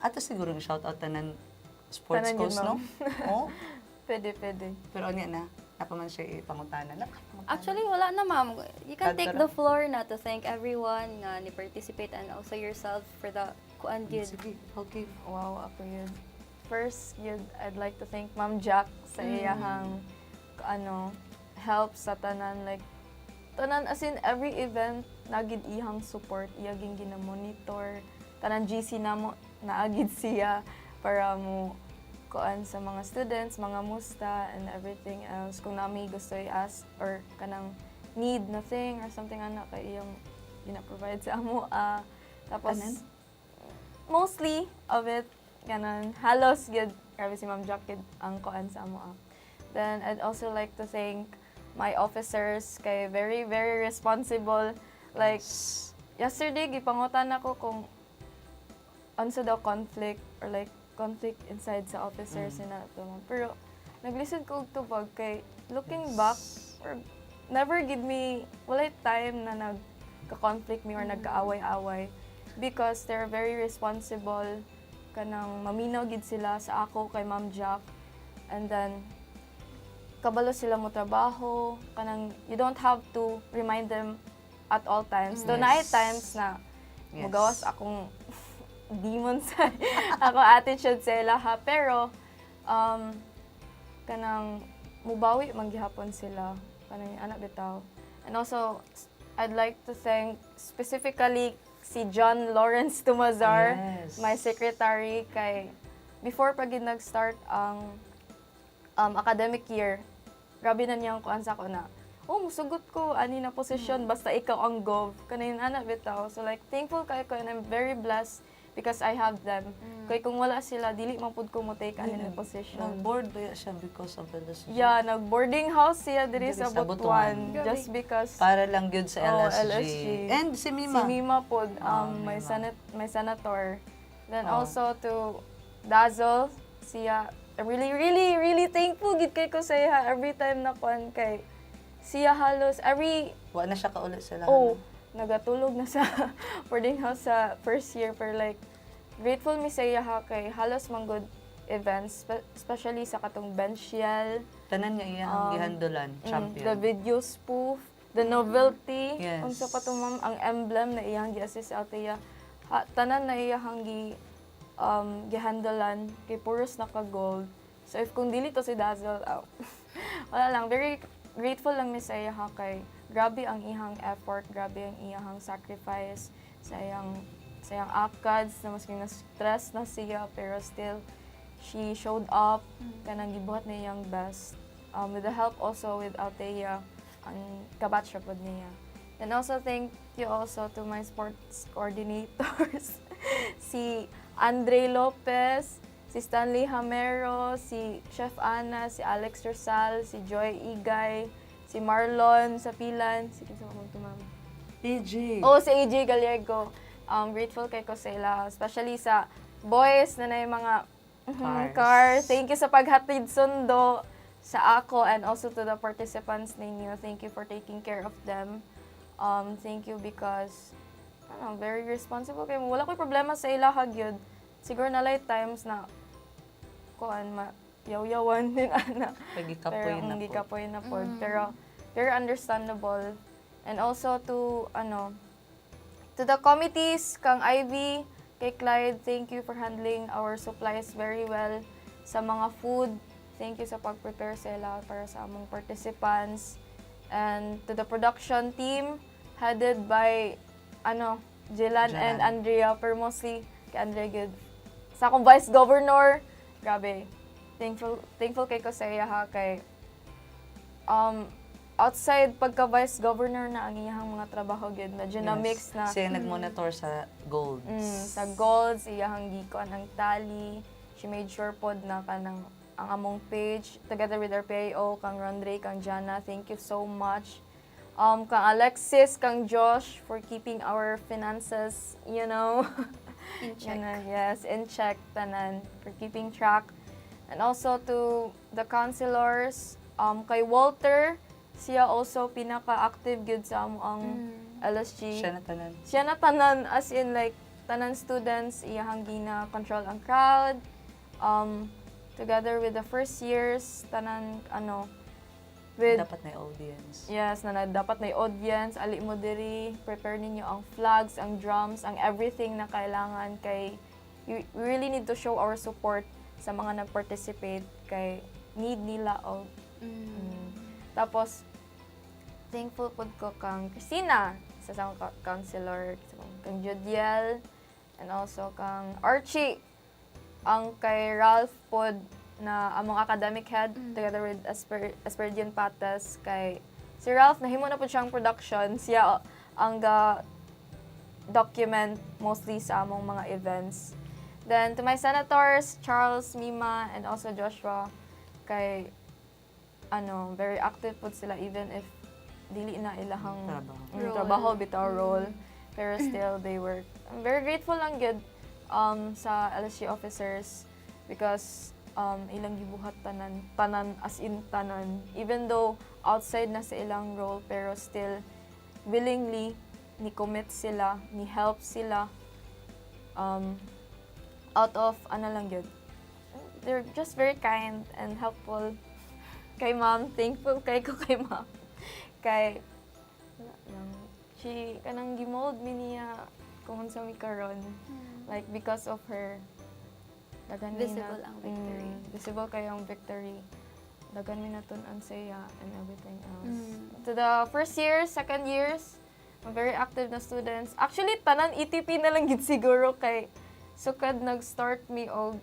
Ato siguro ng shout out tanan sports Tanan yun, coach, no? Oh, Pwede. pero anya na napaman siya ipangutanan. Actually, wala na, ma'am. You can take Tara. the floor na to thank everyone nga ni-participate and also yourself for the kuan gyud. Sige, okay. Wow, ako yun. First, I'd like to thank Ma'am Jack sa iyahang help sa tanan. Like, tanan as in every event, nagid ihang support, iyaging ginamonitor. Tanan GC na mo, naagid siya para mo kuan sa mga students, mga musta, and everything else. Kung nami gusto i-ask or kanang need na thing or something anak kay iyang gina-provide sa amo. Tapos, Tanan? mostly of it, kanan, halos gid grabe si Ma'am Jack gid ang kuan sa amo. Then, I'd also like to thank my officers kay very, very responsible. Like, yesterday, gipangutan ako kung unsa daw conflict or like conflict inside sa officers na ito. Pero, nag-listen ko tubag kay looking back, or never give me, walay time na nagka-conflict me or nagka-away-away because they're very responsible. Kanang maminaw gid sila sa ako kay Ma'am Jack. And then, kabalo sila mo trabaho. Kanang, you don't have to remind them at all times. Though na times na magawas akong demon sa ako attitude sa ila ha. Pero, kanang mubawi manggihapon sila. Kanang anak bitaw. And also, I'd like to thank specifically si John Lawrence Tumazar, Yes. my secretary, kay before pa gid nag-start ang academic year, grabe na niyang kuan sa ko na, musugot ko ani na posisyon basta ikaw ang gov. Kanin anak bitaw. So like thankful kay ko and I'm very blessed because I have them. Kay kung wala sila dili man pud ko mo take ani na position. Nag-board ba siya because of the LSG? Yeah, nag-boarding house siya diri sa Butuan Grabe. just because Para lang good sa LSG. LSG. And si Mima. si Mima pod Mima. my senator. Then Oh. also to Dazzle, siya I'm really thankful gid kay ko sa iya every time na kuan kay siya halos Wa na siya kaulit sila. nagatulog na sa boarding house sa first year pero like grateful mi sa iya kay halos man good events especially sa katong benchial, Tanan nga iyang gihandulan, champion. the video spoof, the novelty, Yes. unsa pa to ma'am ang emblem na iyang gi-assist sa Althea. Tanan na iyang gihandulan kay puros naka-gold. So if kung dili to si Dazzle, wala lang, very grateful lang mi sa iya kay grabe ang iyang effort, grabe ang iyang sacrifice sa iyang ACADS na maski na stress na siya pero still she showed up kanang gibuhat na iyang best with the help also with Althea ang kabatch pod niya. And also thank you also to my sports coordinators si Andre Lopez, si Stanley Hamero, si Chef Ana, si Alex Rizal, si Joy Igay, si Marlon Sapilan, si kinsa man to ma'am. AJ. Si AJ Gallego. Grateful kay ko sa ila, especially sa boys na may mga cars. Thank you sa paghatid sundo sa ako and also to the participants ninyo. Thank you for taking care of them. Thank you because very responsible kayo. Wala ko'y problema sa ila hagyod. Siguro na light times na yaw-yawan din ana. Pagikapoy na po. Gikapoy na po. Pero very understandable. And also to the committees, kang Ivy, kay Clyde, thank you for handling our supplies very well. Sa mga food, thank you sa pag-prepare sila para sa among participants. And to the production team, headed by Jilan and Andrea, pero mostly kay Andrea Good. Sa akong Vice Governor, grabe. Thankful kay ko sa iya kay outside pagka Vice Governor na ang iyang mga trabaho gid medyo na mix na Siya nag-monitor sa gold. sa golds iyang gikuan ang tally. She made sure pod na kanang ang among page together with our PAO kang Rondre, kang Jana. Thank you so much. Kang Alexis, kang Josh for keeping our finances, In check. yes, in check tanan for keeping track. And also to the counselors, kay Walter, siya also pinaka-active gyud sa among LSG. Siya na tanan. As in like tanan students iyang gina control ang crowd. Together with the first years tanan with Dapat na audience. yes na dapat may audience, ali mo diri, prepare ninyo ang flags, ang drums, ang everything na kailangan kay we really need to show our support sa mga nag-participate kay need nila og tapos thankful pod ko kang Christina sa isang counselor, kang Judiel, and also kang Archie, ang kay Ralph pod na among academic head together with Asperdian Patas. Kay si Ralph nahimo na po siyang production, siya ang document mostly sa among mga events. Then to my senators, Charles, Mima, and also Joshua, kay very active po sila even if dili na ilahang trabaho bitaw role, pero still they work. I'm very grateful lang gid sa LSG officers because ilang gibuhat tanan as in tanan, even though outside na sa ilang role pero still willingly ni commit sila, ni help sila out of lang yun. They're just very kind and helpful. Kay ma'am, thankful kay ma'am. Kay she kanang gimold mi niya kung unsa mi karon. Like because of her dagan Visible ang victory. Visible kay ang victory. Dagan mi natun-an saya and everything else. To the first years, second years, very active na students. Actually, tanan ETP na lang gid siguro kay sukad nag-start mi og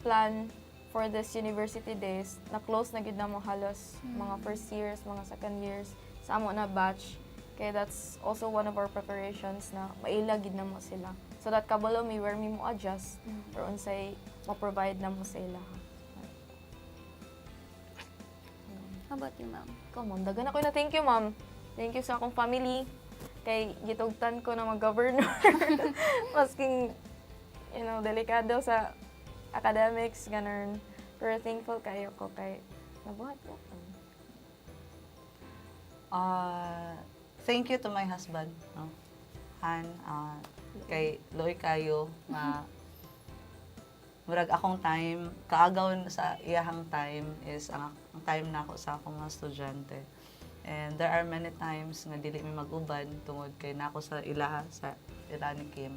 plan for this university days. Na-close na gid na mo halos mga first years, mga second years sa amo na batch. Kaya that's also one of our preparations na maila gid na mo sila. So that kabalo mi where mi mo adjust or unsay ma-provide na mo sa ila. How about you, ma'am? Ikaw, ma'am. Dagan ako na thank you, ma'am. Thank you sa akong family. Kay gitugtan ko na mag-governor. Masking, delikado sa academics, ganun. Pero thankful kayo ko kay nabuhat ko. Thank you to my husband, no? Han, kay Loy kayo nga murag akong time, kaagaw sa iyahang time is ang time na ako sa akong mga estudyante. And there are many times nga dili mi mag-uban tungod kay nako sa ilaha sa ila ni Kim.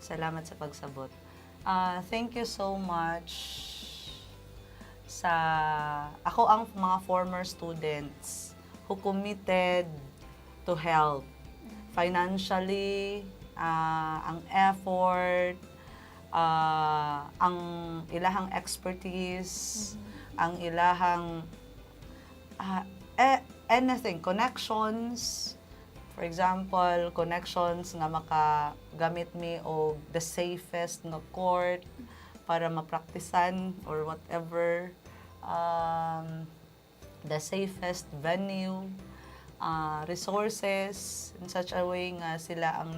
Salamat sa pagsabot. Thank you so much sa ako ang mga former students who committed to help financially, ang effort, ang ilahang expertise, ang ilahang anything, connections. For example, connections nga makagamit mi og the safest nga court para mapraktisan or whatever, the safest venue, resources in such a way nga sila ang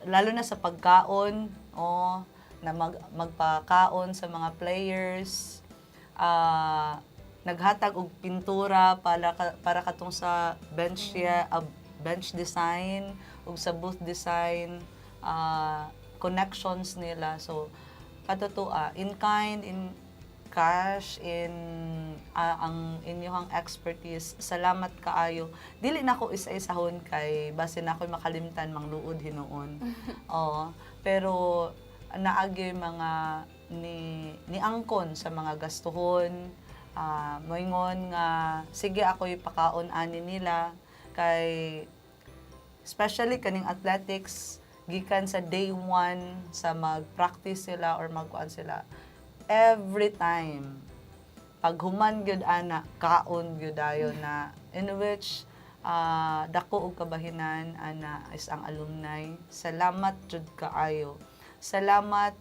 lalo na sa pagkaon na magpakaon sa mga players, naghatag og pintura para katong sa bench design ug sa booth design, connections nila. So katotoa in kind, in cash, in ang inyong expertise. Salamat kaayo. Dili na ko isa-isahon kay base na ako'y makalimtan mangluod hinuon. Pero naagi mga ni angkon sa mga gastuhon, moingon nga sige ako'y pakaon ani nila kay especially kaning athletics gikan sa day 1 sa mag-practice sila or magkuan sila. Every time pag human gyud ana kaon gyud ayo na in which dako og kabahinan ana is ang alumni. Salamat jud kaayo. Salamat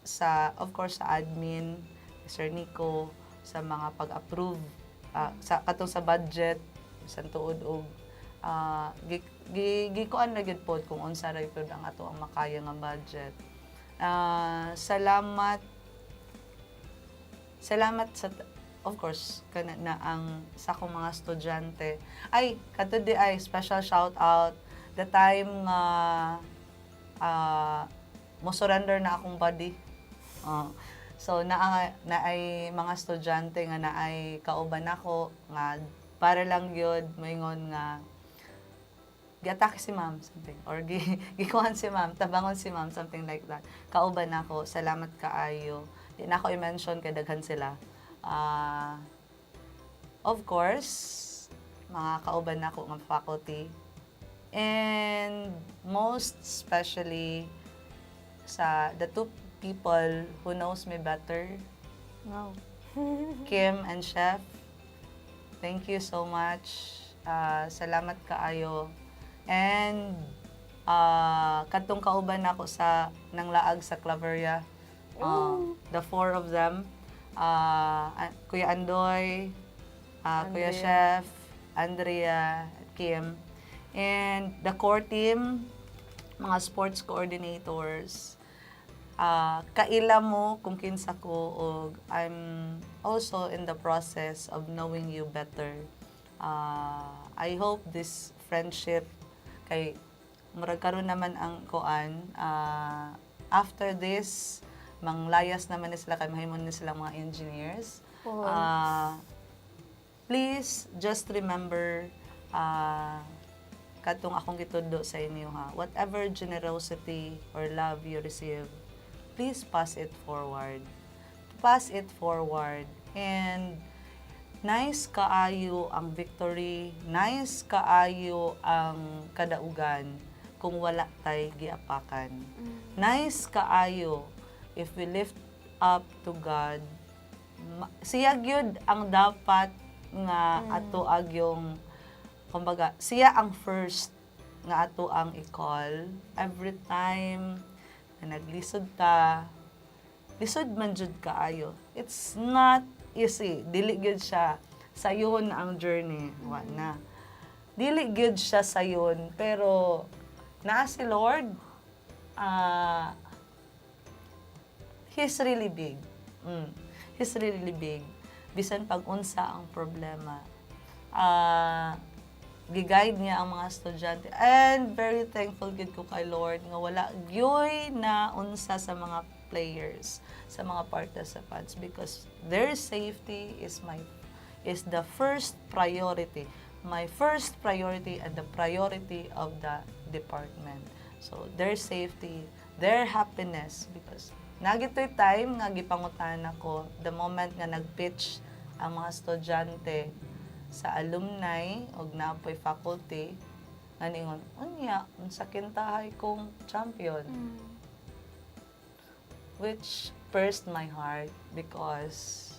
sa of course sa admin Sir Nico sa mga pag-approve sa katong sa budget sa tuod og gikuan na gyud pod kung unsa ra gyud ang ato ang makaya nga budget. Salamat sa of course kana na ang sa akong mga estudyante. Ay kadto di ay special shout out the time nga mo surrender na akong body. So na ay mga estudyante nga na ay kauban ako nga para lang gyud moingon nga giatake si ma'am something or gikuhan si ma'am, tabangon si ma'am, something like that. Kauban ako, salamat kaayo. Di na ako i-mention kay daghan sila. Of course, mga kauban nako nga faculty. And most especially sa the two people who knows me better, Wow. Kim and Chef. Thank you so much. Salamat kaayo. And katong kauban ako sa nanglaag sa Claveria. The four of them. Kuya Andoy, Kuya Andrea. Chef, Andrea, Kim. And the core team, mga sports coordinators. Kaila mo kung kinsa ko og I'm also in the process of knowing you better. I hope this friendship kay murag karon naman ang kuan after this manglayas naman ni sila kay mahimon ni sila mga engineers. Please just remember katong akong gitudlo sa inyo ha, whatever generosity or love you receive, please pass it forward. Pass it forward. And nice kaayo ang victory, nice kaayo ang kadaugan kung wala tay giapakan. Nice kaayo if we lift up to God. Siya gyud ang dapat nga ato agyong kumbaga, siya ang first nga ato ang i-call every time na naglisod ta. Lisod man jud kaayo. It's not easy. Dili gyud siya sayon ang journey. Wa na. Dili gyud siya sayon pero naa si Lord. He's really big. He's really big. Bisan pag unsa ang problema. Giguide niya ang mga estudyante. And very thankful gid ko kay Lord nga wala gyoy na unsa sa mga players, sa mga participants because their safety is the first priority. My first priority and the priority of the department. So their safety, their happiness because nagitoy time nga gipangutan ako the moment nga nag-pitch ang mga estudyante sa alumni og napoy faculty nga ningon unya unsa kintahay kong champion, which burst my heart because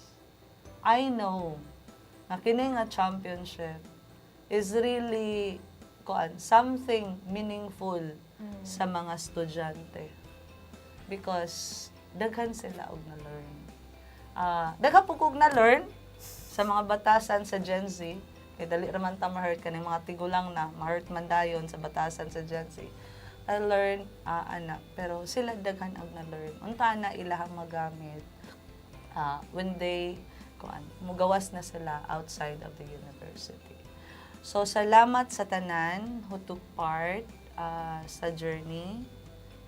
I know na kini nga championship is really something meaningful sa mga estudyante because daghan sila og na-learn. Daghan po kog na-learn sa mga batasan sa Gen Z, kay dali raman ta ma-hurt kaning mga tigulang na, ma-hurt man dayon sa batasan sa Gen Z. I learned, pero sila daghan ang na-learn. Unta na ilahang magamit when they, mugawas na sila outside of the university. So, salamat sa tanan who took part sa journey.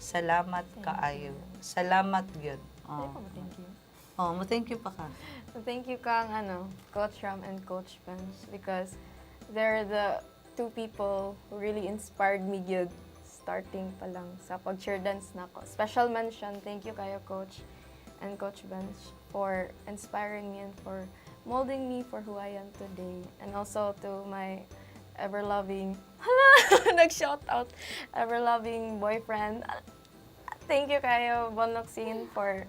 Salamat kaayo. Salamat gyud. Thank you. Thank you pa ka. So thank you kang Coach Ram and Coach Benz because they're the two people who really inspired me good starting pa lang sa pag-cheer dance na ko. Special mention, thank you kayo Coach and Coach Benz for inspiring me and for molding me for who I am today. And also to my ever-loving, nag-shout out, ever-loving boyfriend. Thank you kayo, Bonloxin, for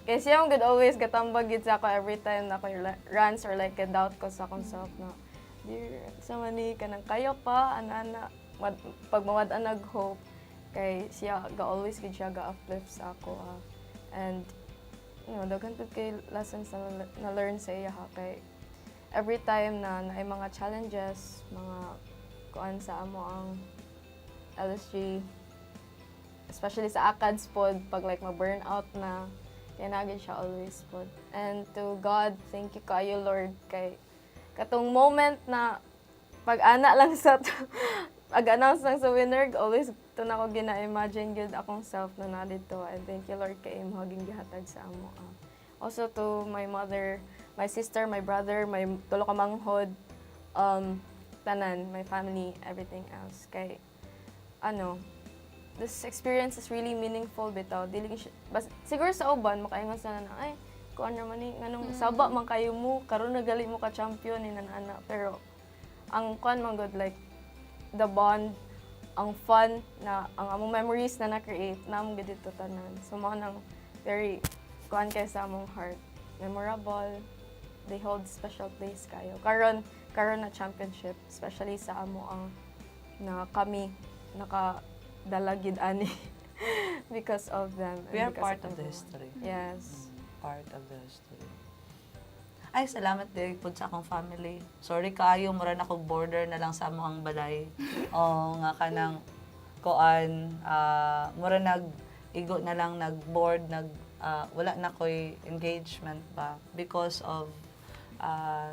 kasi yung good always gatambag yun sa ako every time na ako runs or like doubt ko sa akong self na dear, sa mani ka nang kayo pa, pag mawad ang nag-hope kay siya, always good siya ga-uplift sa ako and daghan po kay lessons na learn sa iya kay every time na ay mga challenges, mga kuan sa amo ang LSG, especially sa ACADS pod, pag like ma-burnout na, kaya nagin siya always pod. And to God, thank you kayo Lord, kay katong moment na pag-ana lang sa, pag-announce lang sa winner, always ito na ko gina-imagine good akong self na na dito. And thank you Lord kay mahaging gihatag sa amo. Also to my mother, my sister, my brother, my tulo ka manghod, tanan, my family, everything else. Kay, this experience is really meaningful bitaw. Siguro sa uban makaingon sana na ay kuan naman ni nganong saba man kayo mo karon nagali mo ka champion ni nanana, pero ang kuan man good like the bond, ang fun na ang among memories na na-create namo gid dito tanan. So mao nang very kuan kay sa among heart, memorable, they hold special place kayo karon na championship, especially sa amo ang na kami dalagid ani because of them. We are part of the history. Yes. Part of the history. Ay, salamat din po sa akong family. Sorry kayo, mura na kong border na lang sa among balay. Nga kanang koan, mura igo na lang nag-board, wala na ko'y engagement pa because of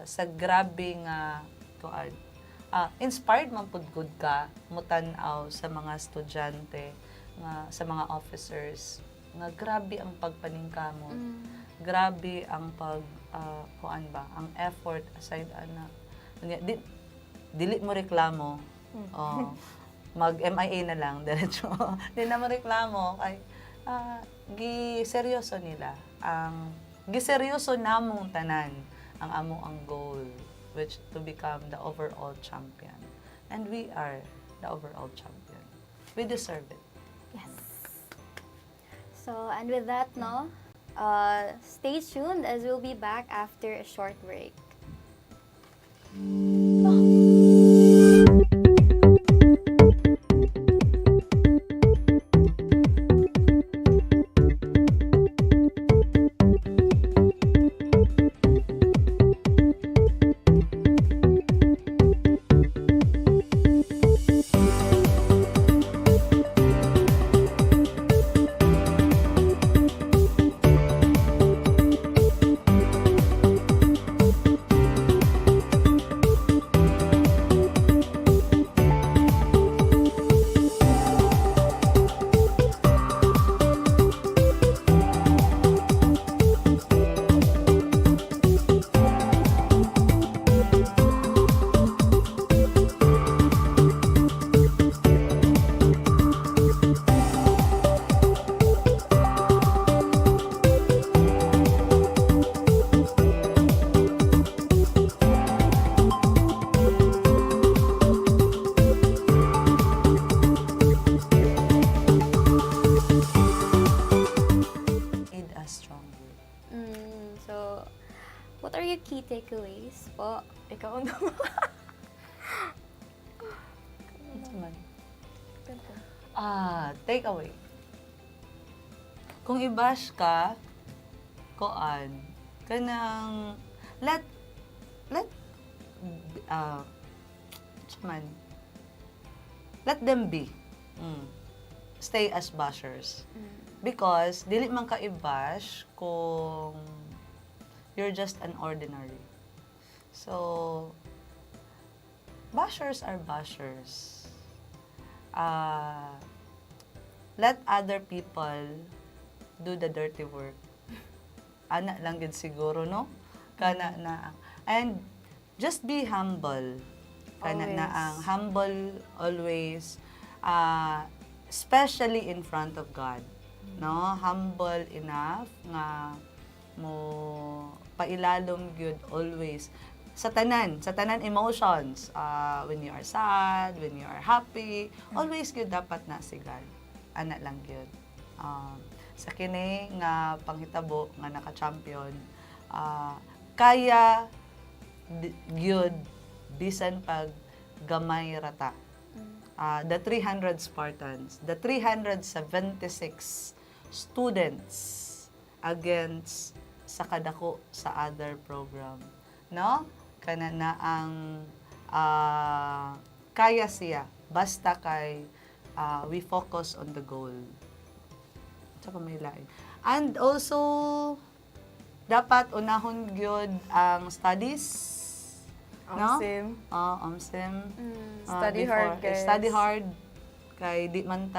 sa grabing koan. Inspired man pud good ka mutan-aw sa mga estudyante nga sa mga officers nga grabe ang pagpaningkamot, grabe ang ang effort aside dili mo reklamo, mag MIA na lang diretso. Di na mo reklamo kay giseryoso nila giseryoso namong tanan ang amo ang goal, which to become the overall champion. And we are the overall champion. We deserve it. Yes. So, and with that, stay tuned as we'll be back after a short break. are your key takeaways po? Ikaw naman. Ano man? Ganito. Take away. Kung i-bash ka, kanang, let, man, let them be. Stay as bashers. Because, dili man ka i-bash kung you're just an ordinary. So, bashers are bashers. Let other people do the dirty work. Ana lang gid siguro, no? Kana na. And just be humble. Kana na ang humble always, especially in front of God. No? Humble enough nga mo pailalom gyud always sa tanan emotions, when you are sad, when you are happy, always gyud dapat na si God. Ana lang gyud. Sa kini nga panghitabo nga naka-champion, kaya gyud bisan pag gamay rata. The 300 Spartans, the 376 students against sa kadako sa other program, no? Kana na ang kaya siya basta kay we focus on the goal. Tsaka may lain. And also dapat unahon gyud ang studies, no? OMSIM. Study hard, guys. Study hard kay di man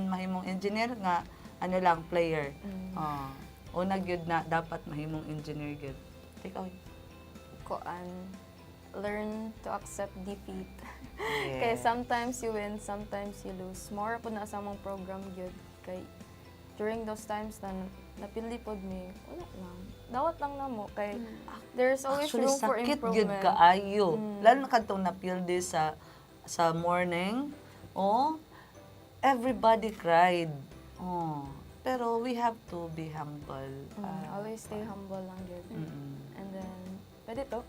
mahimong engineer nga ano lang player. Una gyud na dapat mahimong engineer gyud. Take away. Learn to accept defeat. Kay sometimes you win, sometimes you lose. More po na sa among program gyud kay during those times na napili pod mi, wala lang. Dawat lang namo kay there's always Actually, room for sakit gyud improvement. kaayo. Lalo na kadtong napildi sa morning. Everybody cried. Pero we have to be humble. Always stay humble lang gyud. Mm-mm. And then pwede to.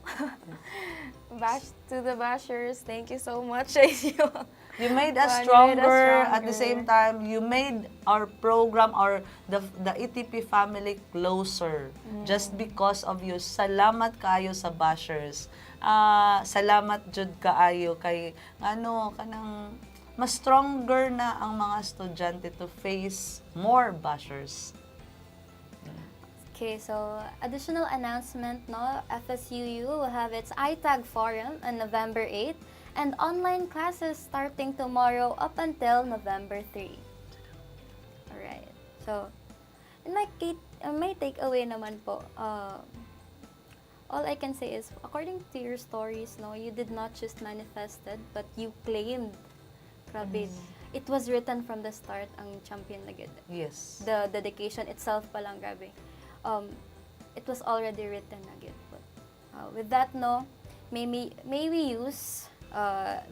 Bash to the bashers. Thank you so much sa inyo. You made us You made us stronger. At the stronger. same time, you made our program or the ETP family closer. Just because of you. Salamat kaayo sa bashers. Salamat jud kaayo kay kanang mas stronger na ang mga estudyante to face more bashers. Okay, so additional announcement, no? FSUU will have its ITAG forum on November 8 and online classes starting tomorrow up until November 3. Alright. So, in my takeaway naman po, all I can say is, according to your stories, no, you did not just manifested, but you claimed. Grabe. It was written from the start ang champion na gid. Yes. The dedication itself pa lang, grabe. It was already written again. But, with that, no, may we use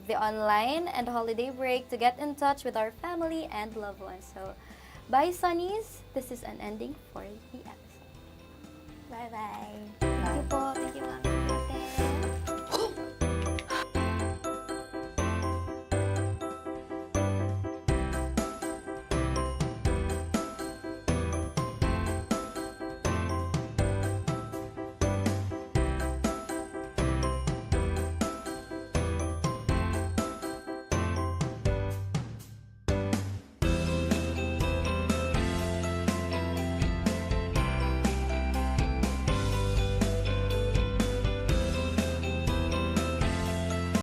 the online and holiday break to get in touch with our family and loved ones. So, bye, Sunnies. This is an ending for the episode. Bye-bye. Thank you po. Thank you, Mami.